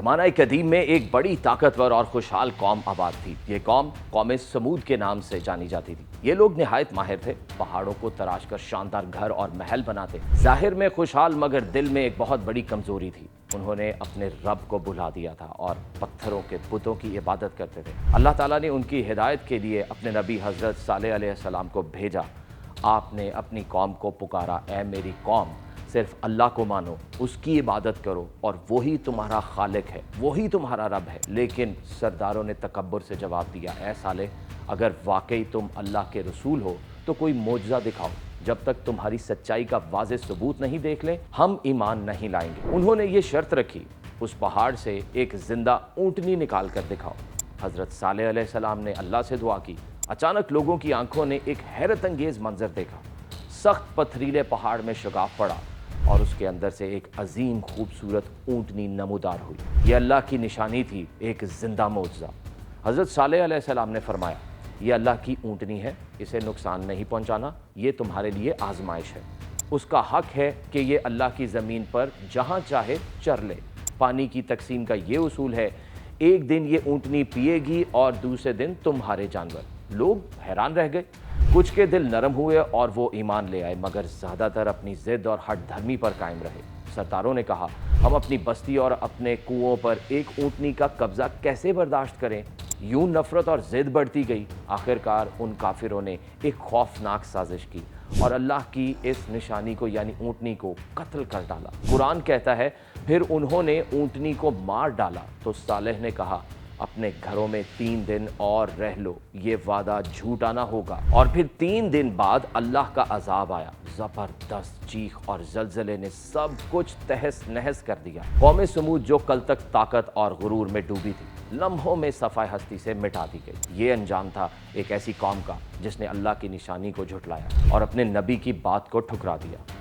ज़माना कदीम में एक बड़ी ताकतवर और खुशहाल कौम आबाद थी। ये कौम समूद के नाम से जानी जाती थी। ये लोग निहायत माहिर थे, पहाड़ों को तराश कर शानदार घर और महल बनाते। ज़ाहिर में खुशहाल मगर दिल में एक बहुत बड़ी कमज़ोरी थी। उन्होंने अपने रब को भुला दिया था और पत्थरों के बुतों की इबादत करते थे। अल्लाह ताला ने उनकी हिदायत के लिए अपने नबी हज़रत सालेह अलैहिस्सलाम को भेजा। आपने अपनी कौम को पुकारा, ऐ मेरी कौम, सिर्फ अल्लाह को मानो, उसकी इबादत करो और वही तुम्हारा खालिक है, वही तुम्हारा रब है। लेकिन सरदारों ने तकब्बुर से जवाब दिया, ऐ सालेह, अगर वाकई तुम अल्लाह के रसूल हो तो कोई मोजज़ा दिखाओ। जब तक तुम्हारी सच्चाई का वाज़ेह सबूत नहीं देख लें, हम ईमान नहीं लाएंगे। उन्होंने ये शर्त रखी, उस पहाड़ से एक जिंदा ऊँटनी निकाल कर दिखाओ। हज़रत सालेह अलैहिस्सलाम ने अल्लाह से दुआ की। अचानक लोगों की आंखों ने एक हैरत अंगेज़ मंजर देखा। सख्त पथरीले पहाड़ में शगाफ पड़ा और उसके अंदर से एक अजीम खूबसूरत ऊँटनी नमूदार हुई। यह अल्लाह की निशानी थी, एक जिंदा मौजज़ा। हज़रत सालेह अलैहिस्सलाम ने फरमाया, यह अल्लाह की ऊँटनी है, इसे नुकसान नहीं पहुँचाना, ये तुम्हारे लिए आजमाइश है। उसका हक है कि ये अल्लाह की ज़मीन पर जहाँ चाहे चर ले। पानी की तकसीम का ये उसूल है, एक दिन ये ऊँटनी पिएगी और दूसरे दिन तुम्हारे जानवर। लोग हैरान रह गए। कुछ के दिल नरम हुए और वो ईमान ले आए, मगर ज़्यादातर अपनी ज़िद और हट धर्मी पर कायम रहे। सरदारों ने कहा, हम अपनी बस्ती और अपने कुओं पर एक ऊँटनी का कब्ज़ा कैसे बर्दाश्त करें। यूं नफ़रत और ज़िद बढ़ती गई। आखिरकार उन काफिरों ने एक खौफनाक साजिश की और अल्लाह की इस निशानी को यानी ऊँटनी को कत्ल कर डाला। कुरान कहता है, फिर उन्होंने ऊँटनी को मार डाला तो सालेह ने कहा, अपने घरों में 3 दिन और रह लो, ये वादा झूठा ना होगा। और फिर 3 दिन बाद अल्लाह का अजाब आया। जबरदस्त चीख और जलजले ने सब कुछ तहस नहस कर दिया। कौम समूद जो कल तक ताकत और गुरूर में डूबी थी, लम्हों में सफ़ाए हस्ती से मिटा दी गई। ये अंजाम था एक ऐसी कौम का जिसने अल्लाह की निशानी को झुठलाया और अपने नबी की बात को ठुकरा दिया।